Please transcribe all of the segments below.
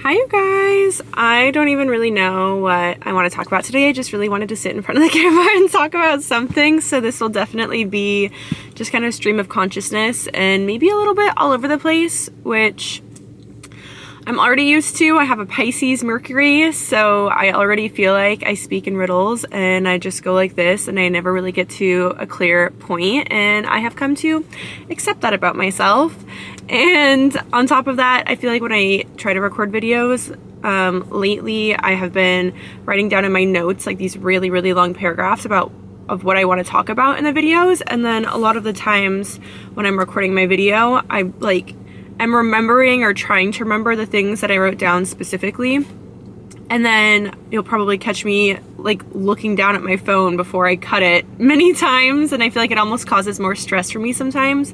Hi you guys! I don't even really know what I want to talk about today. I just really wanted to sit in front of the camera and talk about something, so this will definitely be just kind of stream of consciousness and maybe a little bit all over the place, which I'm already used to. I have a Pisces Mercury, so I already feel like I speak in riddles and I just go like this and I never really get to a clear point, and I have come to accept that about myself. And on top of that, I feel like when I try to record videos, lately I have been writing down in my notes like these really, really long paragraphs of what I want to talk about in the videos, and then a lot of the times when I'm recording my video, I'm remembering or trying to remember the things that I wrote down specifically, and then you'll probably catch me like looking down at my phone before I cut it many times, and I feel like it almost causes more stress for me sometimes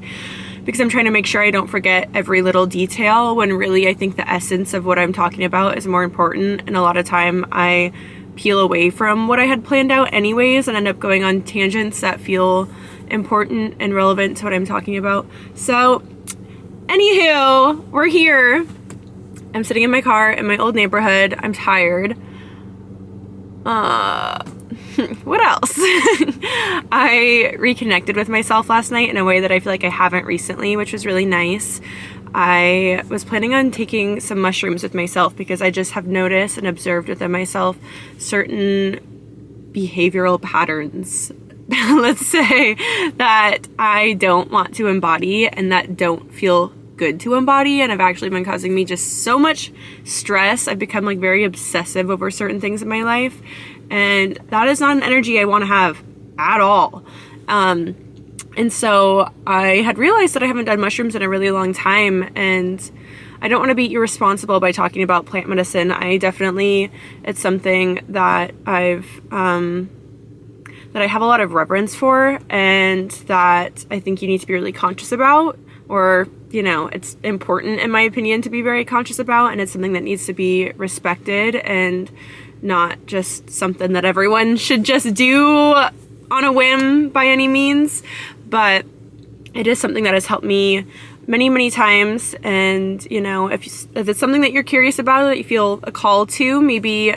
because I'm trying to make sure I don't forget every little detail, when really I think the essence of what I'm talking about is more important, and a lot of time I peel away from what I had planned out anyways and end up going on tangents that feel important and relevant to what I'm talking about. So anywho, we're here. I'm sitting in my car in my old neighborhood. I'm tired. What else? I reconnected with myself last night in a way that I feel like I haven't recently, which was really nice. I was planning on taking some mushrooms with myself because I just have noticed and observed within myself certain behavioral patterns, let's say, that I don't want to embody and that don't feel good to embody, and have actually been causing me just so much stress. I've become like very obsessive over certain things in my life, and that is not an energy I want to have at all. And so I had realized that I haven't done mushrooms in a really long time, and I don't want to be irresponsible by talking about plant medicine. It's something that I have a lot of reverence for, and that I think you need to be really conscious about, or, you know, it's important in my opinion to be very conscious about, and it's something that needs to be respected and not just something that everyone should just do on a whim by any means. But it is something that has helped me many, many times, and, you know, if it's something that you're curious about, that you feel a call to, maybe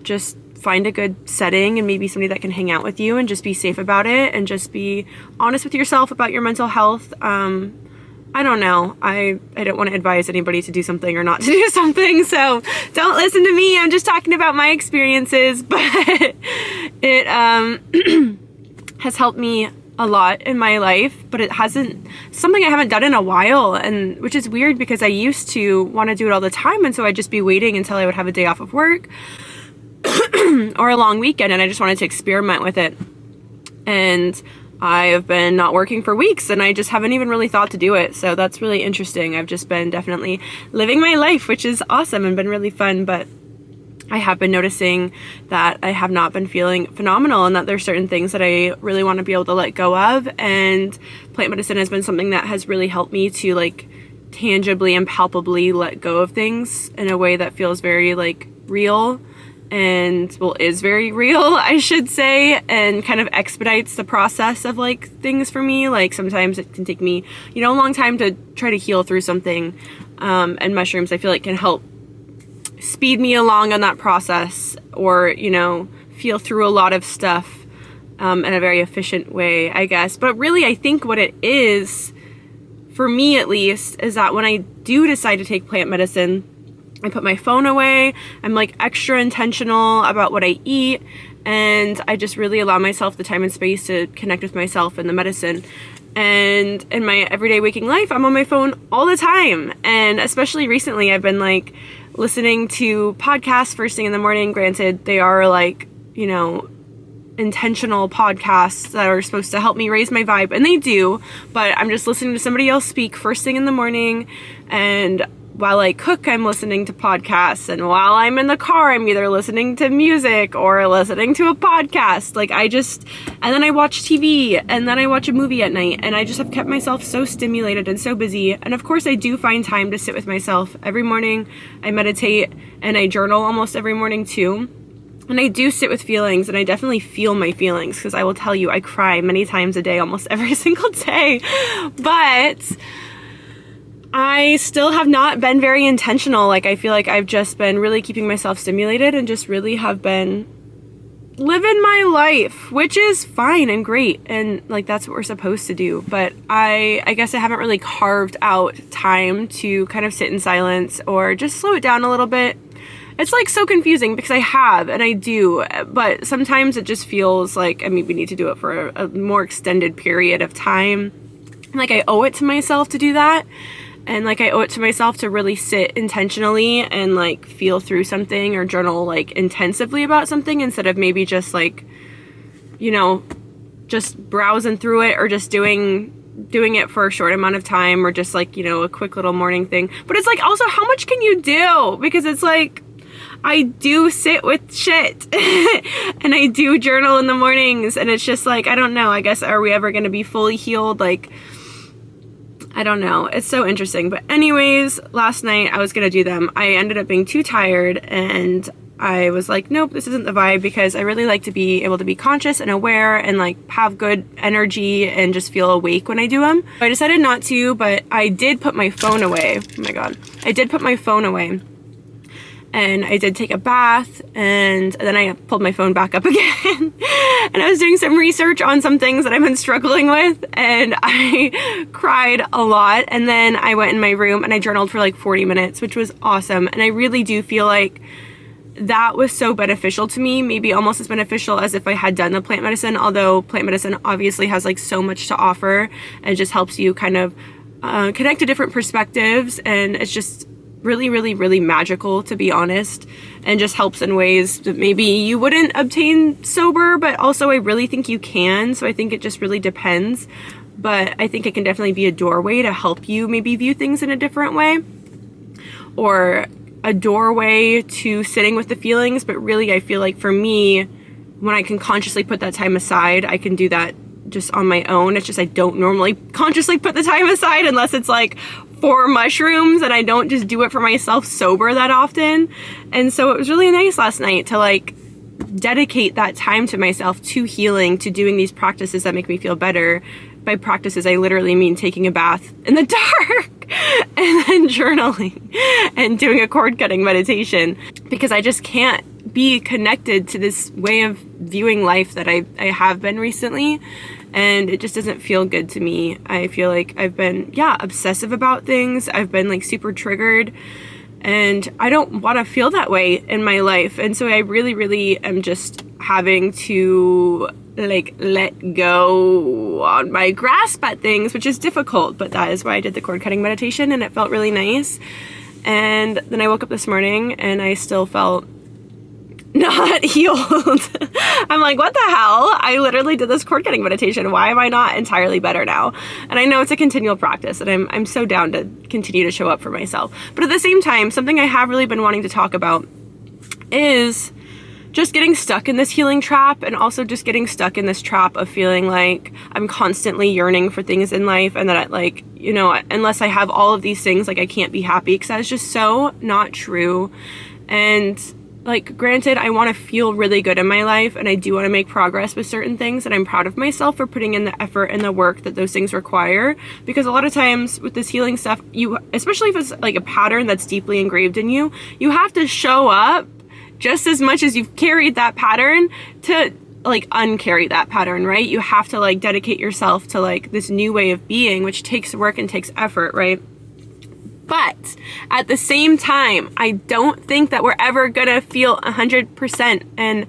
just find a good setting and maybe somebody that can hang out with you and just be safe about it and just be honest with yourself about your mental health. I don't know. I don't want to advise anybody to do something or not to do something, so don't listen to me. I'm just talking about my experiences, but it has helped me a lot in my life, but it hasn't, something I haven't done in a while, and which is weird because I used to want to do it all the time, and so I'd just be waiting until I would have a day off of work or a long weekend, and I just wanted to experiment with it. And I have been not working for weeks, and I just haven't even really thought to do it, so that's really interesting. I've just been definitely living my life, which is awesome and been really fun, but I have been noticing that I have not been feeling phenomenal, and that there's certain things that I really want to be able to let go of, and plant medicine has been something that has really helped me to like tangibly and palpably let go of things in a way that feels very like real, and well, is very real, I should say, and kind of expedites the process of like things for me. Like sometimes it can take me, you know, a long time to try to heal through something, and mushrooms I feel like can help speed me along on that process, or, you know, feel through a lot of stuff in a very efficient way, I guess. But really, I think what it is, for me at least, is that when I do decide to take plant medicine, I put my phone away, I'm like extra intentional about what I eat, and I just really allow myself the time and space to connect with myself and the medicine. And in my everyday waking life, I'm on my phone all the time, and especially recently I've been like listening to podcasts first thing in the morning. Granted, they are like, you know, intentional podcasts that are supposed to help me raise my vibe, and they do, but I'm just listening to somebody else speak first thing in the morning, and while I cook, I'm listening to podcasts, and while I'm in the car, I'm either listening to music or listening to a podcast. Like and then I watch TV, and then I watch a movie at night, and I just have kept myself so stimulated and so busy. And of course, I do find time to sit with myself every morning. I meditate, and I journal almost every morning too. And I do sit with feelings, and I definitely feel my feelings, because I will tell you, I cry many times a day, almost every single day. But I still have not been very intentional. Like, I feel like I've just been really keeping myself stimulated and just really have been living my life, which is fine and great, and like that's what we're supposed to do. But I guess I haven't really carved out time to kind of sit in silence or just slow it down a little bit. It's like so confusing because I have and I do, but sometimes it just feels like, I mean, we need to do it for a more extended period of time. Like I owe it to myself to do that. And like I owe it to myself to really sit intentionally and like feel through something or journal like intensively about something instead of maybe just like, you know, just browsing through it or just doing it for a short amount of time or just like, you know, a quick little morning thing. But it's like also how much can you do? Because it's like I do sit with shit and I do journal in the mornings and it's just like, I don't know, I guess, are we ever going to be fully healed? Like, I don't know. It's so interesting. But anyways, last night I was going to do them. I ended up being too tired and I was like, nope, this isn't the vibe because I really like to be able to be conscious and aware and like have good energy and just feel awake when I do them. I decided not to, but I did put my phone away. Oh my God. I did put my phone away. And I did take a bath and then I pulled my phone back up again and I was doing some research on some things that I've been struggling with and I cried a lot. And then I went in my room and I journaled for like 40 minutes, which was awesome. And I really do feel like that was so beneficial to me, maybe almost as beneficial as if I had done the plant medicine, although plant medicine obviously has like so much to offer and just helps you kind of connect to different perspectives. And it's just really, really, really magical, to be honest, and just helps in ways that maybe you wouldn't obtain sober, but also I really think you can. So I think it just really depends. But I think it can definitely be a doorway to help you maybe view things in a different way, or a doorway to sitting with the feelings. But really, I feel like for me, when I can consciously put that time aside, I can do that just on my own. It's just I don't normally consciously put the time aside unless it's like for mushrooms, and I don't just do it for myself sober that often. And so it was really nice last night to like dedicate that time to myself, to healing, to doing these practices that make me feel better. By practices, I literally mean taking a bath in the dark and then journaling and doing a cord cutting meditation, because I just can't be connected to this way of viewing life that I have been recently. And it just doesn't feel good to me. I feel like I've been, obsessive about things. I've been like super triggered and I don't want to feel that way in my life. And so I really, really am just having to like let go on my grasp at things, which is difficult, but that is why I did the cord cutting meditation and it felt really nice. And then I woke up this morning and I still felt not healed. I'm like, what the hell? I literally did this cord cutting meditation. Why am I not entirely better now? And I know it's a continual practice and I'm so down to continue to show up for myself. But at the same time, something I have really been wanting to talk about is just getting stuck in this healing trap, and also just getting stuck in this trap of feeling like I'm constantly yearning for things in life and that I, like, you know, unless I have all of these things, like I can't be happy, because that is just so not true. And like, granted, I want to feel really good in my life and I do want to make progress with certain things, and I'm proud of myself for putting in the effort and the work that those things require, because a lot of times with this healing stuff, you, especially if it's like a pattern that's deeply engraved in you, you have to show up just as much as you've carried that pattern to like uncarry that pattern, right? You have to like dedicate yourself to like this new way of being, which takes work and takes effort, right? But at the same time, I don't think that we're ever gonna feel 100%. And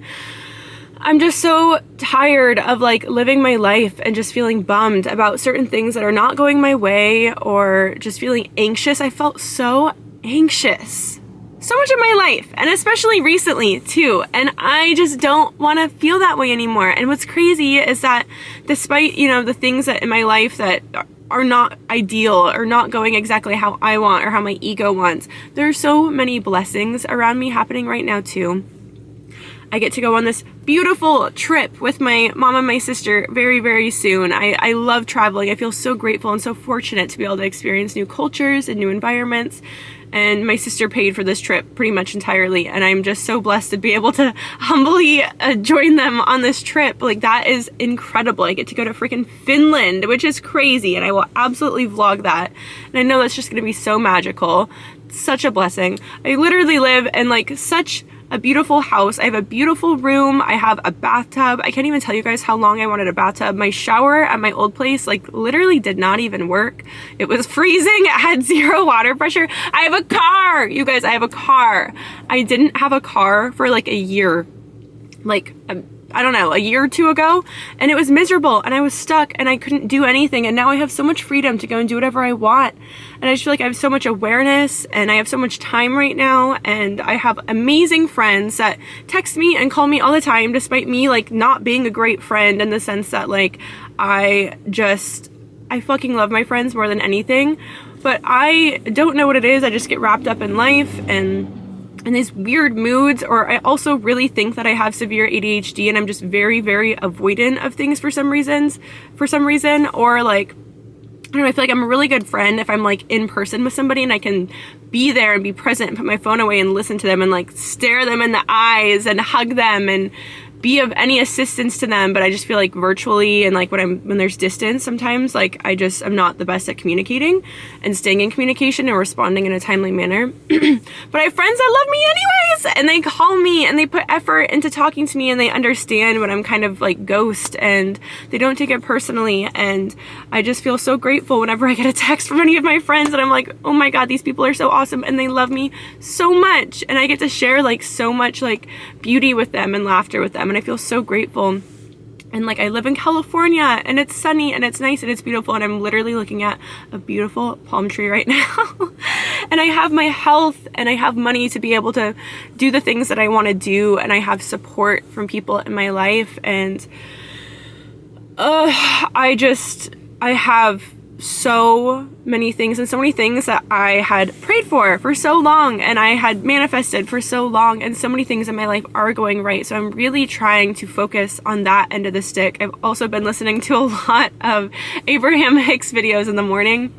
I'm just so tired of like living my life and just feeling bummed about certain things that are not going my way, or just feeling anxious. I felt so anxious so much of my life, and especially recently too. And I just don't want to feel that way anymore. And what's crazy is that despite, you know, the things that in my life that are not ideal or not going exactly how I want or how my ego wants, there are so many blessings around me happening right now too. I get to go on this beautiful trip with my mom and my sister very, very soon. I love traveling. I feel so grateful and so fortunate to be able to experience new cultures and new environments. and my sister paid for this trip pretty much entirely, and I'm just so blessed to be able to humbly join them on this trip. Like, that is incredible. I get to go to freaking Finland, which is crazy, and I will absolutely vlog that, and I know that's just gonna be so magical. Such a blessing. I literally live in like such a beautiful house. I have a beautiful room. I have a bathtub. I can't even tell you guys how long I wanted a bathtub. My shower at my old place like literally did not even work. It was freezing. It had 0 water pressure. I have a car. You guys, I have a car. I didn't have a car for like a year. Like, I don't know, a year or 2 ago, and it was miserable, and I was stuck, and I couldn't do anything, and now I have so much freedom to go and do whatever I want, and I just feel like I have so much awareness, and I have so much time right now, and I have amazing friends that text me and call me all the time, despite me, like, not being a great friend in the sense that, like, I fucking love my friends more than anything, but I don't know what it is. I just get wrapped up in life, and in these weird moods, or I also really think that I have severe ADHD and I'm just very, very avoidant of things for some reason, or like, I don't know, I feel like I'm a really good friend if I'm like in person with somebody and I can be there and be present and put my phone away and listen to them and like stare them in the eyes and hug them and be of any assistance to them. But I just feel like virtually and like when there's distance sometimes, like I'm not the best at communicating and staying in communication and responding in a timely manner. But I have friends that love me anyways, and they call me and they put effort into talking to me and they understand when I'm kind of like ghost and they don't take it personally. And I just feel so grateful whenever I get a text from any of my friends and I'm like, oh my God, these people are so awesome and they love me so much. And I get to share like so much like beauty with them and laughter with them. And I feel so grateful. And like, I live in California and it's sunny and it's nice and it's beautiful. And I'm literally looking at a beautiful palm tree right now. And I have my health and I have money to be able to do the things that I want to do. And I have support from people in my life. And I have so many things and so many things that I had prayed for so long and I had manifested for so long, and so many things in my life are going right. So I'm really trying to focus on that end of the stick. I've also been listening to a lot of Abraham Hicks videos in the morning,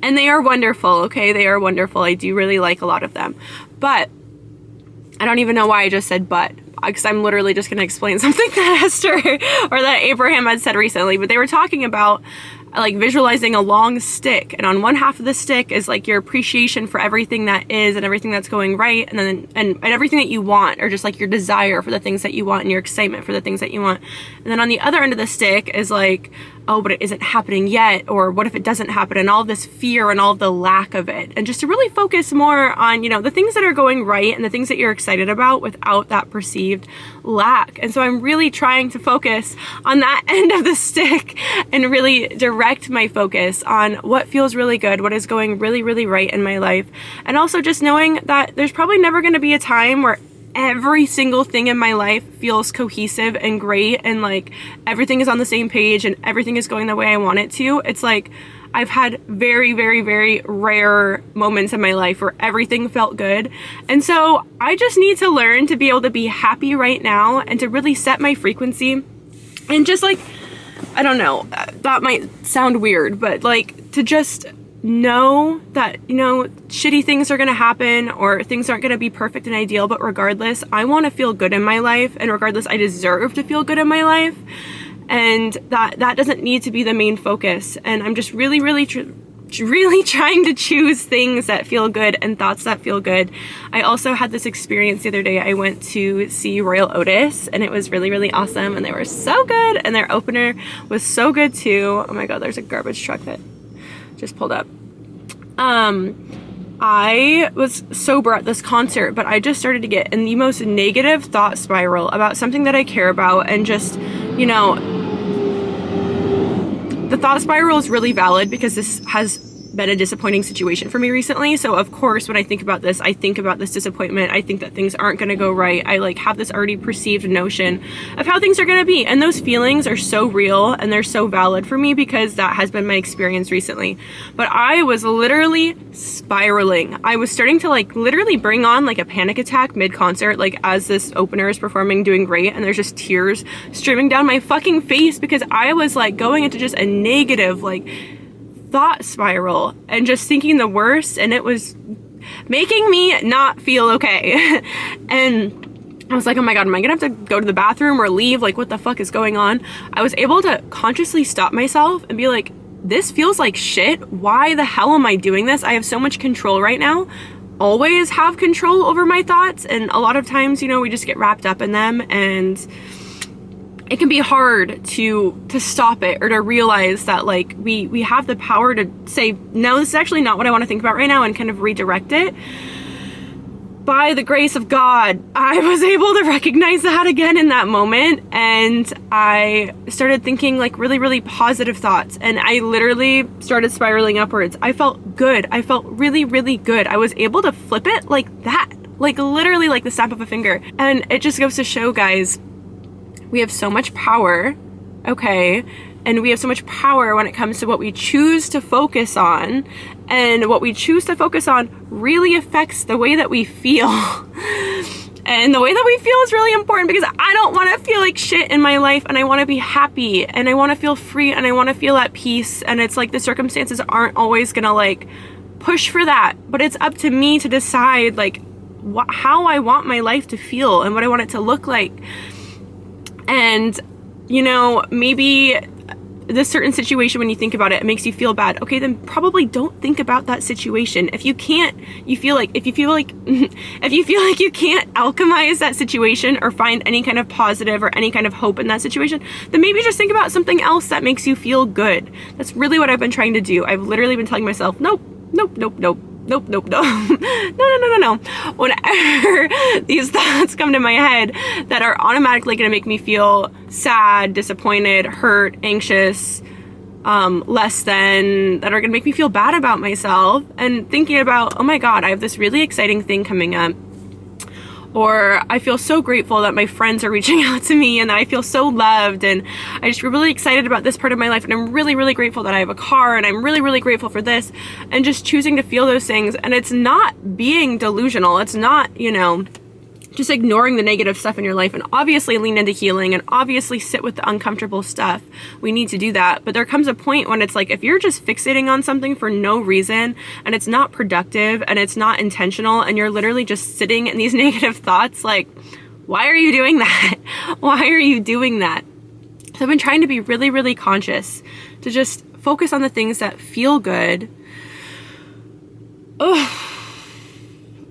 and they are wonderful, okay? They are wonderful. I do really like a lot of them. But I don't even know why I just said but, because I'm literally just going to explain something that Esther or that Abraham had said recently. But they were talking about like visualizing a long stick, and on one half of the stick is like your appreciation for everything that is and everything that's going right, and then and everything that you want, or just like your desire for the things that you want and your excitement for the things that you want. And then on the other end of the stick is like, oh, but it isn't happening yet, or what if it doesn't happen, and all this fear and all of the lack of it. And just to really focus more on, you know, the things that are going right and the things that you're excited about without that perceived lack. And so I'm really trying to focus on that end of the stick and really direct my focus on what feels really good, what is going really, really right in my life. And also just knowing that there's probably never going to be a time where every single thing in my life feels cohesive and great and like everything is on the same page and everything is going the way I want it to. It's like I've had very, very, very rare moments in my life where everything felt good. And so I just need to learn to be able to be happy right now and to really set my frequency and just like, I don't know, that might sound weird, but like to just know that, you know, shitty things are going to happen or things aren't going to be perfect and ideal, but regardless, I want to feel good in my life, and regardless, I deserve to feel good in my life, and that doesn't need to be the main focus. And I'm just really, really trying to choose things that feel good and thoughts that feel good. I also had this experience the other day. I went to see Royal Otis and it was really, really awesome, and they were so good, and their opener was so good too. Oh my God, there's a garbage truck that just pulled up. I was sober at this concert, but I just started to get in the most negative thought spiral about something that I care about, and just, you know, the thought spiral is really valid because this has been a disappointing situation for me recently. So of course, when I think about this disappointment. I think that things aren't going to go right. I like have this already perceived notion of how things are going to be. And those feelings are so real and they're so valid for me because that has been my experience recently. But I was literally spiraling. I was starting to like literally bring on like a panic attack mid-concert, like as this opener is performing, doing great, and there's just tears streaming down my fucking face because I was like going into just a negative like thought spiral and just thinking the worst, and it was making me not feel okay. And I was like, oh my God, am I gonna have to go to the bathroom or leave? Like, what the fuck is going on? I was able to consciously stop myself and be like, this feels like shit. Why the hell am I doing this? I have so much control right now. Always have control over my thoughts. And a lot of times, you know, we just get wrapped up in them, and it can be hard to stop it, or to realize that like we have the power to say, no, this is actually not what I want to think about right now, and kind of redirect it. By the grace of God, I was able to recognize that again in that moment, and I started thinking like really, really positive thoughts, and I literally started spiraling upwards. I felt good. I felt really, really good. I was able to flip it like that, like literally like the snap of a finger. And it just goes to show, guys, we have so much power, okay? And we have so much power when it comes to what we choose to focus on. And what we choose to focus on really affects the way that we feel. And the way that we feel is really important, because I don't want to feel like shit in my life, and I want to be happy, and I want to feel free, and I want to feel at peace. And it's like the circumstances aren't always gonna like push for that, but it's up to me to decide like how I want my life to feel and what I want it to look like. And, you know, maybe this certain situation, when you think about it, it makes you feel bad. Okay, then probably don't think about that situation. If you feel like you can't alchemize that situation or find any kind of positive or any kind of hope in that situation, then maybe just think about something else that makes you feel good. That's really what I've been trying to do. I've literally been telling myself, nope, nope, nope, nope. Nope, nope, no. No. Whenever these thoughts come to my head that are automatically going to make me feel sad, disappointed, hurt, anxious, less than, that are going to make me feel bad about myself, and thinking about, oh my God, I have this really exciting thing coming up. Or I feel so grateful that my friends are reaching out to me, and that I feel so loved, and I just feel really excited about this part of my life, and I'm really, really grateful that I have a car, and I'm really, really grateful for this, and just choosing to feel those things. And it's not being delusional. It's not, you know, just ignoring the negative stuff in your life, and obviously lean into healing, and obviously sit with the uncomfortable stuff. We need to do that. But there comes a point when it's like, if you're just fixating on something for no reason, and it's not productive, and it's not intentional, and you're literally just sitting in these negative thoughts, like, why are you doing that? Why are you doing that? So I've been trying to be really, really conscious to just focus on the things that feel good.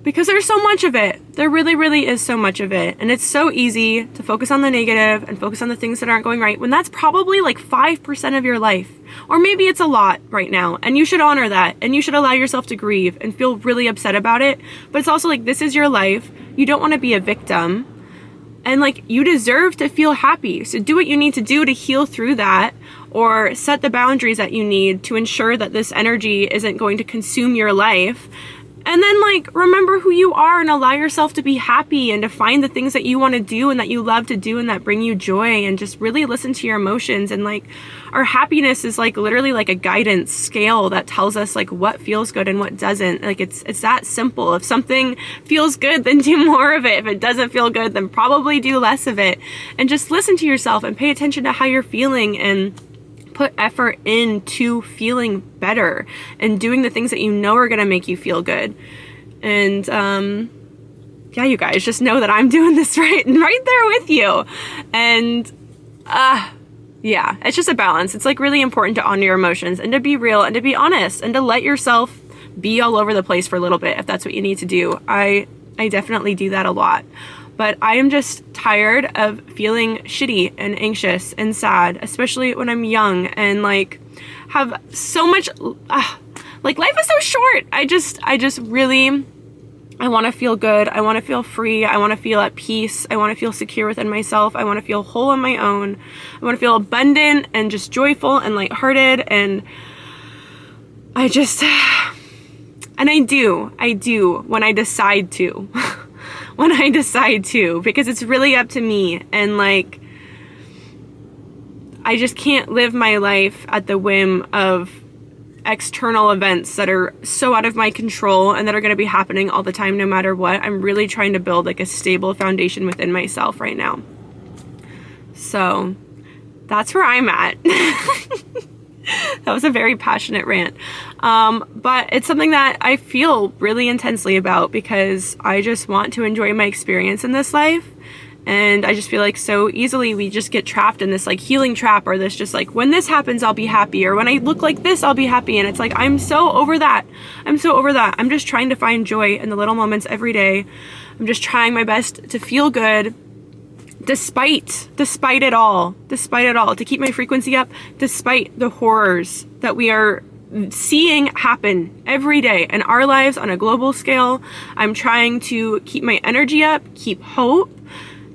Because there's so much of it. There really, really is so much of it. And it's so easy to focus on the negative and focus on the things that aren't going right, when that's probably like 5% of your life. Or maybe it's a lot right now. And you should honor that. And you should allow yourself to grieve and feel really upset about it. But it's also like, this is your life. You don't want to be a victim. And like, you deserve to feel happy. So do what you need to do to heal through that, or set the boundaries that you need to ensure that this energy isn't going to consume your life. And then like, remember who you are, and allow yourself to be happy, and to find the things that you want to do and that you love to do and that bring you joy, and just really listen to your emotions. And like, our happiness is like literally like a guidance scale that tells us like what feels good and what doesn't. Like, it's that simple. If something feels good, then do more of it. If it doesn't feel good, then probably do less of it. And just listen to yourself and pay attention to how you're feeling, and put effort into feeling better and doing the things that you know are going to make you feel good. And yeah, you guys, just know that I'm doing this right there with you. And yeah, it's just a balance. It's like really important to honor your emotions, and to be real, and to be honest, and to let yourself be all over the place for a little bit if that's what you need to do. I definitely do that a lot. But I am just tired of feeling shitty and anxious and sad, especially when I'm young and like have so much, like life is so short. I just really, I want to feel good. I want to feel free. I want to feel at peace. I want to feel secure within myself. I want to feel whole on my own. I want to feel abundant and just joyful and lighthearted. And I do when I decide to. When I decide to, because it's really up to me. And like, I just can't live my life at the whim of external events that are so out of my control and that are going to be happening all the time, no matter what. I'm really trying to build like a stable foundation within myself right now. So that's where I'm at. That was a very passionate rant. But it's something that I feel really intensely about because I just want to enjoy my experience in this life. And I just feel like so easily we just get trapped in this like healing trap, or this just like, when this happens, I'll be happy, or when I look like this, I'll be happy. And it's like, I'm so over that. I'm so over that. I'm just trying to find joy in the little moments every day. I'm just trying my best to feel good despite it all, to keep my frequency up, despite the horrors that we are seeing happen every day in our lives on a global scale. I'm trying to keep my energy up, keep hope,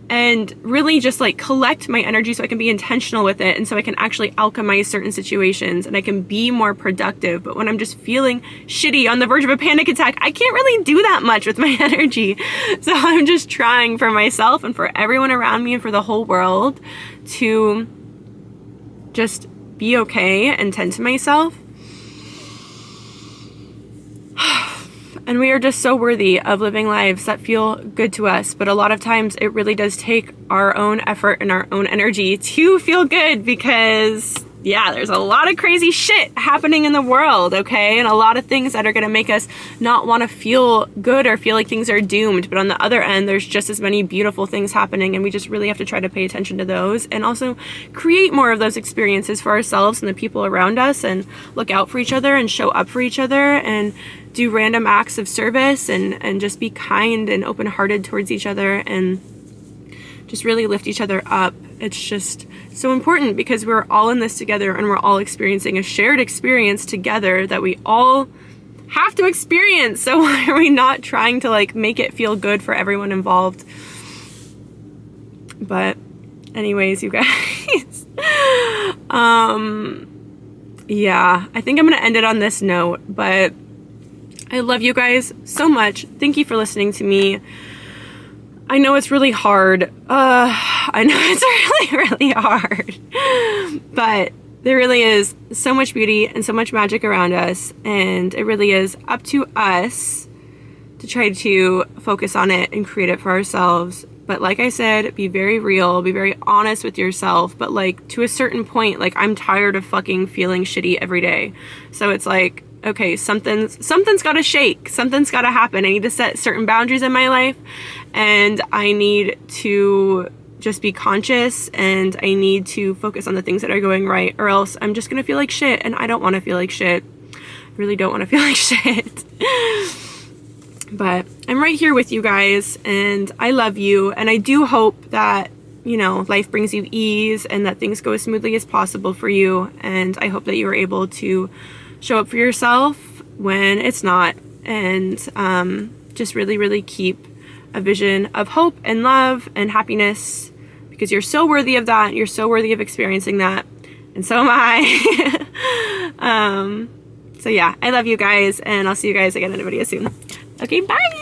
and really just like collect my energy so I can be intentional with it, and so I can actually alchemize certain situations and I can be more productive. But when I'm just feeling shitty on the verge of a panic attack, I can't really do that much with my energy. So I'm just trying for myself and for everyone around me and for the whole world to just be okay and tend to myself. And we are just so worthy of living lives that feel good to us. But a lot of times it really does take our own effort and our own energy to feel good, because yeah, there's a lot of crazy shit happening in the world, okay? And a lot of things that are going to make us not want to feel good or feel like things are doomed. But on the other end, there's just as many beautiful things happening, and we just really have to try to pay attention to those and also create more of those experiences for ourselves and the people around us, and look out for each other and show up for each other and do random acts of service and just be kind and open-hearted towards each other and just really lift each other up. It's just so important because we're all in this together and we're all experiencing a shared experience together that we all have to experience. So why are we not trying to like make it feel good for everyone involved? But anyways, you guys, yeah, I think I'm going to end it on this note, but I love you guys so much. Thank you for listening to me. I know it's really hard. I know it's really, really hard. But there really is so much beauty and so much magic around us. And it really is up to us to try to focus on it and create it for ourselves. But like I said, be very real, be very honest with yourself. But like to a certain point, like I'm tired of fucking feeling shitty every day. So it's like, okay, something's got to shake. Something's got to happen. I need to set certain boundaries in my life, and I need to just be conscious, and I need to focus on the things that are going right, or else I'm just going to feel like shit, and I don't want to feel like shit. I really don't want to feel like shit. But I'm right here with you guys, and I love you, and I do hope that, you know, life brings you ease and that things go as smoothly as possible for you, and I hope that you are able to show up for yourself when it's not, and just really, really keep a vision of hope and love and happiness, because you're so worthy of that. You're so worthy of experiencing that, and so am I. So yeah, I love you guys, and I'll see you guys again in a video soon. Okay, bye!